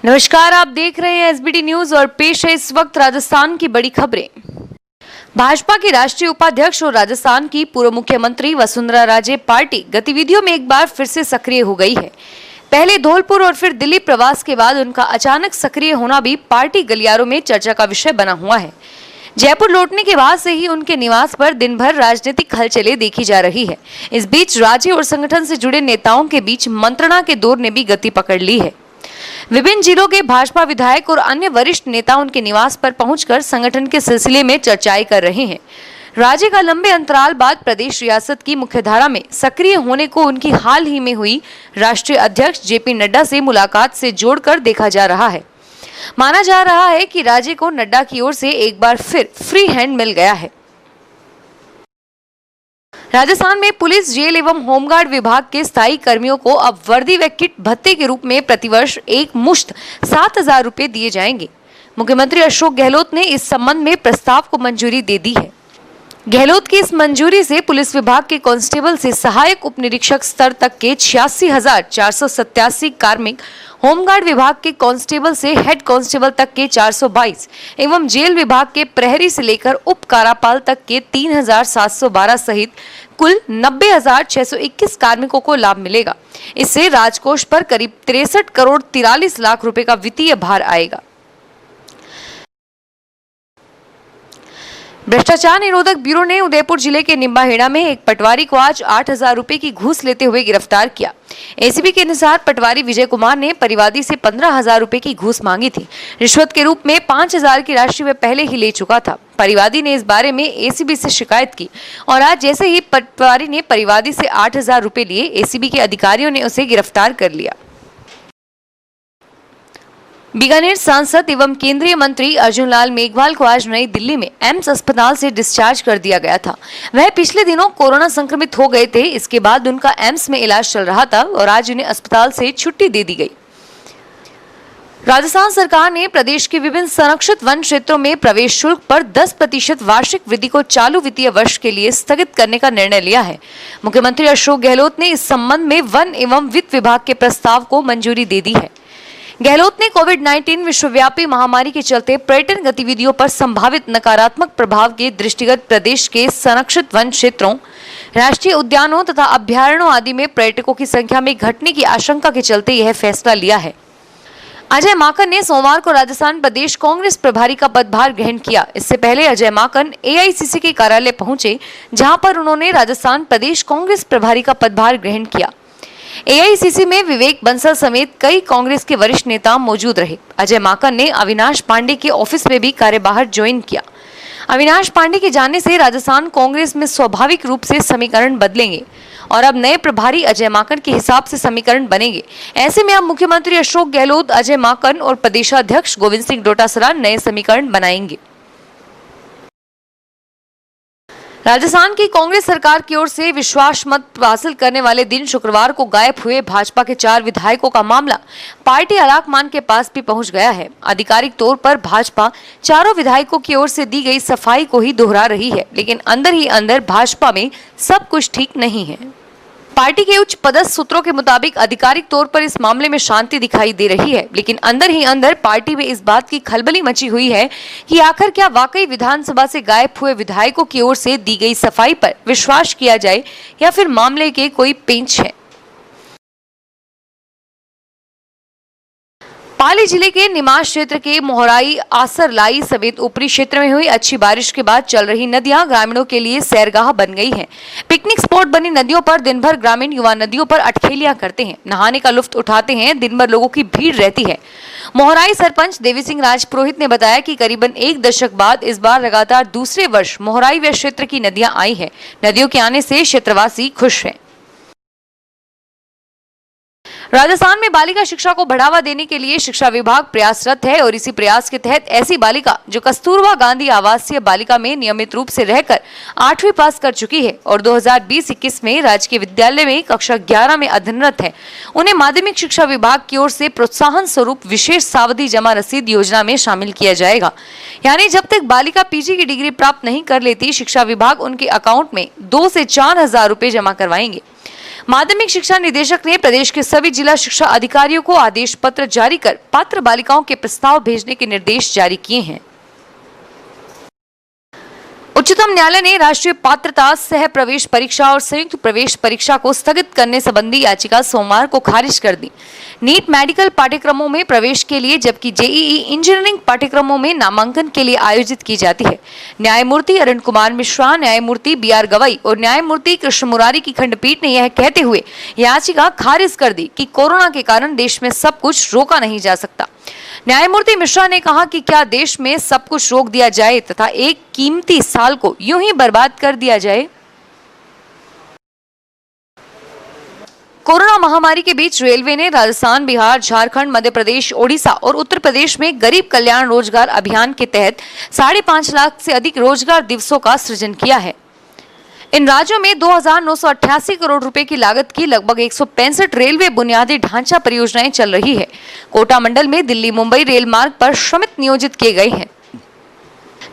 नमस्कार, आप देख रहे हैं एसबीटी न्यूज और पेश है इस वक्त राजस्थान की बड़ी खबरें। भाजपा के राष्ट्रीय उपाध्यक्ष और राजस्थान की पूर्व मुख्यमंत्री वसुंधरा राजे पार्टी गतिविधियों में एक बार फिर से सक्रिय हो गई है। पहले धौलपुर और फिर दिल्ली प्रवास के बाद उनका अचानक सक्रिय होना भी पार्टी गलियारों में चर्चा का विषय बना हुआ है। जयपुर लौटने के बाद से ही उनके निवास पर दिन भर राजनीतिक हलचलें देखी जा रही है। इस बीच राज्य और संगठन से जुड़े नेताओं के बीच मंत्रणा के दौर ने भी गति पकड़ ली है। विभिन्न जिलों के भाजपा विधायक और अन्य वरिष्ठ नेता उनके निवास पर पहुंचकर संगठन के सिलसिले में चर्चाएं कर रहे हैं। राज्य का लंबे अंतराल बाद प्रदेश रियासत की मुख्यधारा में सक्रिय होने को उनकी हाल ही में हुई राष्ट्रीय अध्यक्ष जेपी नड्डा से मुलाकात से जोड़कर देखा जा रहा है। माना जा रहा है कि राज्य को नड्डा की ओर से एक बार फिर फ्री हैंड मिल गया है। राजस्थान में पुलिस, जेल एवं होमगार्ड विभाग के स्थायी कर्मियों को अब वर्दी व किट भत्ते के रूप में प्रतिवर्ष एक मुश्त 7,000 रुपए दिए जाएंगे। मुख्यमंत्री अशोक गहलोत ने इस संबंध में प्रस्ताव को मंजूरी दे दी है। गहलोत की इस मंजूरी से पुलिस विभाग के कांस्टेबल से सहायक उप निरीक्षक स्तर तक के 86,487 कार्मिक, होमगार्ड विभाग के कांस्टेबल से हेड कांस्टेबल तक के 422 एवं जेल विभाग के प्रहरी से लेकर उप कारापाल तक के 3,712 सहित कुल 90,621 कार्मिकों को लाभ मिलेगा। इससे राजकोष पर करीब 63 करोड़ 43 लाख रुपए का वित्तीय भार आएगा। भ्रष्टाचार निरोधक ब्यूरो ने उदयपुर जिले के निम्बाहेड़ा में एक पटवारी को आज 8,000 रुपए की घूस लेते हुए गिरफ्तार किया। एसीबी के अनुसार पटवारी विजय कुमार ने परिवादी से 15,000 रुपए की घूस मांगी थी। रिश्वत के रूप में 5,000 की राशि वह पहले ही ले चुका था। परिवादी ने इस बारे में एसीबी से शिकायत की और आज जैसे ही पटवारी ने परिवादी से 8,000 रुपए लिए, एसीबी के अधिकारियों ने उसे गिरफ्तार कर लिया। बीकानेर सांसद एवं केंद्रीय मंत्री अर्जुन लाल मेघवाल को आज नई दिल्ली में एम्स अस्पताल से डिस्चार्ज कर दिया गया था। वह पिछले दिनों कोरोना संक्रमित हो गए थे। इसके बाद उनका एम्स में इलाज चल रहा था और आज उन्हें अस्पताल से छुट्टी दे दी गई। राजस्थान सरकार ने प्रदेश के विभिन्न संरक्षित वन क्षेत्रों में प्रवेश शुल्क पर 10% वार्षिक वृद्धि को चालू वित्तीय वर्ष के लिए स्थगित करने का निर्णय लिया है। मुख्यमंत्री अशोक गहलोत ने इस संबंध में वन एवं वित्त विभाग के प्रस्ताव को मंजूरी दे दी है। गहलोत ने कोविड-19 विश्वव्यापी महामारी के चलते पर्यटन गतिविधियों पर संभावित नकारात्मक प्रभाव के दृष्टिगत प्रदेश के संरक्षित वन क्षेत्रों, राष्ट्रीय उद्यानों तथा अभ्यारण्यों आदि में पर्यटकों की संख्या में घटने की आशंका के चलते यह फैसला लिया है। अजय माकन ने सोमवार को राजस्थान प्रदेश कांग्रेस प्रभारी का पदभार ग्रहण किया। इससे पहले अजय माकन एआईसीसी के कार्यालय पहुंचे, जहां पर उन्होंने राजस्थान प्रदेश कांग्रेस प्रभारी का पदभार ग्रहण किया। एआईसीसी में विवेक बंसल समेत कई कांग्रेस के वरिष्ठ नेता मौजूद रहे। अजय माकन ने अविनाश पांडे के ऑफिस में भी कार्यभार ज्वाइन किया। अविनाश पांडे के जाने से राजस्थान कांग्रेस में स्वाभाविक रूप से समीकरण बदलेंगे और अब नए प्रभारी अजय माकन के हिसाब से समीकरण बनेंगे। ऐसे में अब मुख्यमंत्री अशोक गहलोत, अजय माकन और प्रदेशाध्यक्ष गोविंद सिंह डोटासरा नए समीकरण बनाएंगे। राजस्थान की कांग्रेस सरकार की ओर से विश्वास मत हासिल करने वाले दिन शुक्रवार को गायब हुए भाजपा के 4 विधायकों का मामला पार्टी आलाकमान के पास भी पहुंच गया है। आधिकारिक तौर पर भाजपा चारों विधायकों की ओर से दी गई सफाई को ही दोहरा रही है, लेकिन अंदर ही अंदर भाजपा में सब कुछ ठीक नहीं है। पार्टी के उच्च पदस्थ सूत्रों के मुताबिक आधिकारिक तौर पर इस मामले में शांति दिखाई दे रही है, लेकिन अंदर ही अंदर पार्टी में इस बात की खलबली मची हुई है कि आखिर क्या वाकई विधानसभा से गायब हुए विधायकों की ओर से दी गई सफाई पर विश्वास किया जाए या फिर मामले के कोई पेंच है। पाली जिले के निमाश क्षेत्र के मोहराई, आसरलाई समेत ऊपरी क्षेत्र में हुई अच्छी बारिश के बाद चल रही नदियां ग्रामीणों के लिए सैरगाह बन गई हैं। पिकनिक स्पॉट बनी नदियों पर दिन भर ग्रामीण युवा नदियों पर अटखेलियां करते हैं, नहाने का लुत्फ उठाते हैं। दिन भर लोगों की भीड़ रहती है। मोहराई सरपंच देवी सिंह राजपुरोहित ने बताया कि करीबन 1 दशक बाद इस बार लगातार दूसरे वर्ष मोहराई व क्षेत्र की नदियां आई है। नदियों के आने से क्षेत्रवासी खुश हैं। राजस्थान में बालिका शिक्षा को बढ़ावा देने के लिए शिक्षा विभाग प्रयासरत है और इसी प्रयास के तहत ऐसी बालिका जो कस्तूरबा गांधी आवासीय बालिका में नियमित रूप से रहकर 8वीं पास कर चुकी है और 2020-21 में राजकीय विद्यालय में कक्षा 11 में अध्ययनरत है, उन्हें माध्यमिक शिक्षा विभाग की ओर से प्रोत्साहन स्वरूप विशेष सावधि जमा रसीद योजना में शामिल किया जाएगा। यानी जब तक बालिका पीजी की डिग्री प्राप्त नहीं कर लेती, शिक्षा विभाग उनके अकाउंट में 2 से 4 हजार रुपए जमा करवाएंगे। माध्यमिक शिक्षा निदेशक ने प्रदेश के सभी जिला शिक्षा अधिकारियों को आदेश पत्र जारी कर पात्र बालिकाओं के प्रस्ताव भेजने के निर्देश जारी किए हैं। उच्चतम न्यायालय ने राष्ट्रीय पात्रता सह प्रवेश परीक्षा और संयुक्त प्रवेश परीक्षा को स्थगित करने संबंधी याचिका सोमवार को खारिज कर दी। नीट मेडिकल पाठ्यक्रमों में प्रवेश के लिए जबकि जेईई इंजीनियरिंग पाठ्यक्रमों में नामांकन के लिए आयोजित की जाती है। न्यायमूर्ति अरुण कुमार मिश्रा, न्यायमूर्ति बीआर गवई और न्यायमूर्ति कृष्ण मुरारी की खंडपीठ ने यह कहते हुए याचिका खारिज कर दी कि कोरोना के कारण देश में सब कुछ रोका नहीं जा सकता। न्यायमूर्ति मिश्रा ने कहा कि क्या देश में सब कुछ रोक दिया जाए तथा एक कीमती साल को यूं ही बर्बाद कर दिया जाए। कोरोना महामारी के बीच रेलवे ने राजस्थान, बिहार, झारखंड, मध्य प्रदेश, ओडिशा और उत्तर प्रदेश में गरीब कल्याण रोजगार अभियान के तहत 5.5 लाख से अधिक रोजगार दिवसों का सृजन किया है। इन राज्यों में 2,988 करोड़ रुपए की लागत की लगभग 165 रेलवे बुनियादी ढांचा परियोजनाएं चल रही है। कोटा मंडल में दिल्ली मुंबई रेल मार्ग पर श्रमिक नियोजित किए गए हैं।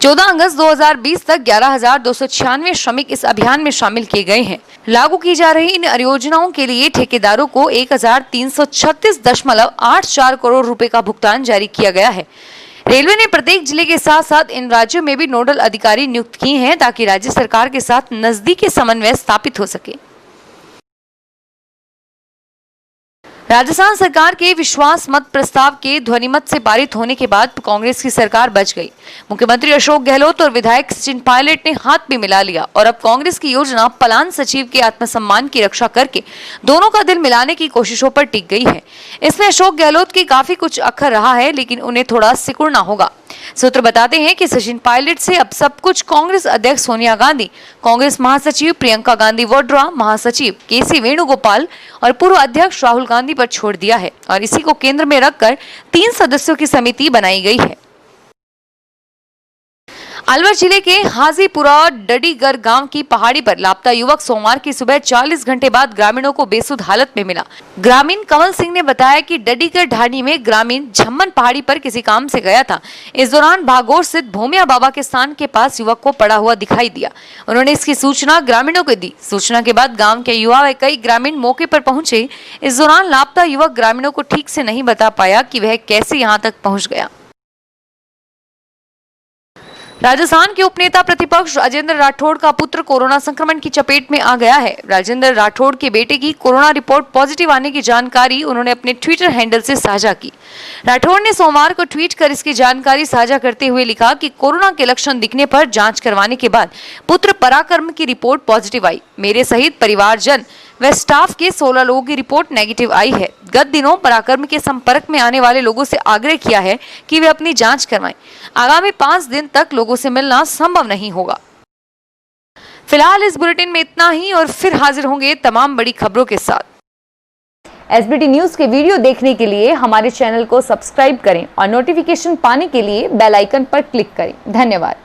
14 अगस्त 2020 तक 11,296 श्रमिक इस अभियान में शामिल किए गए हैं। लागू की जा रही इन परियोजनाओं के लिए ठेकेदारों को 1,336.84 करोड़ रुपए का भुगतान जारी किया गया है। रेलवे ने प्रत्येक जिले के साथ साथ इन राज्यों में भी नोडल अधिकारी नियुक्त किए हैं ताकि राज्य सरकार के साथ नजदीकी समन्वय स्थापित हो सके। राजस्थान सरकार के विश्वास मत प्रस्ताव के ध्वनिमत से पारित होने के बाद कांग्रेस की सरकार बच गई। मुख्यमंत्री अशोक गहलोत और विधायक सचिन पायलट ने हाथ भी मिला लिया और अब कांग्रेस की योजना पलान सचिव के आत्मसम्मान की रक्षा करके दोनों का दिल मिलाने की कोशिशों पर टिक गई है। इसमें अशोक गहलोत की काफी कुछ अखर रहा है, लेकिन उन्हें थोड़ा सिकुड़ना होगा। सूत्र बताते हैं कि सचिन पायलट से अब सब कुछ कांग्रेस अध्यक्ष सोनिया गांधी, कांग्रेस महासचिव प्रियंका गांधी वाड्रा, महासचिव केसी वेणुगोपाल और पूर्व अध्यक्ष राहुल गांधी पर छोड़ दिया है और इसी को केंद्र में रखकर 3 सदस्यों की समिति बनाई गई है। अलवर जिले के हाजीपुरा डडीगर गांव की पहाड़ी पर लापता युवक सोमवार की सुबह 40 घंटे बाद ग्रामीणों को बेसुध हालत में मिला। ग्रामीण कमल सिंह ने बताया कि डडीगर ढाणी में ग्रामीण झम्मन पहाड़ी पर किसी काम से गया था। इस दौरान भागोर स्थित भूमिया बाबा के स्थान के पास युवक को पड़ा हुआ दिखाई दिया। उन्होंने इसकी सूचना ग्रामीणों को दी। सूचना के बाद गाँव के युवा व कई ग्रामीण मौके पर पहुंचे। इस दौरान लापता युवक ग्रामीणों को ठीक से नहीं बता पाया कि वह कैसे यहाँ तक पहुँच गया। राजस्थान के उपनेता प्रतिपक्ष राजेंद्र राठौड़ का पुत्र कोरोना संक्रमण की चपेट में आ गया है। राजेंद्र राठौड़ के बेटे की कोरोना रिपोर्ट पॉजिटिव आने की जानकारी उन्होंने अपने ट्विटर हैंडल से साझा की। राठौड़ ने सोमवार को ट्वीट कर इसकी जानकारी साझा करते हुए लिखा कि कोरोना के लक्षण दिखने पर जांच करवाने के बाद पुत्र पराक्रम की रिपोर्ट पॉजिटिव आई। मेरे सहित परिवारजन व स्टाफ के 16 लोगों की रिपोर्ट नेगेटिव आई है। गत दिनों पराक्रम के संपर्क में आने वाले लोगों से आग्रह किया है कि वे अपनी जांच करवाएं। आगामी 5 दिन तक लोगों से मिलना संभव नहीं होगा। फिलहाल इस बुलेटिन में इतना ही और फिर हाजिर होंगे तमाम बड़ी खबरों के साथ। एसबीटी न्यूज के वीडियो देखने के लिए हमारे चैनल को सब्सक्राइब करें और नोटिफिकेशन पाने के लिए बेल आइकन पर क्लिक करें। धन्यवाद।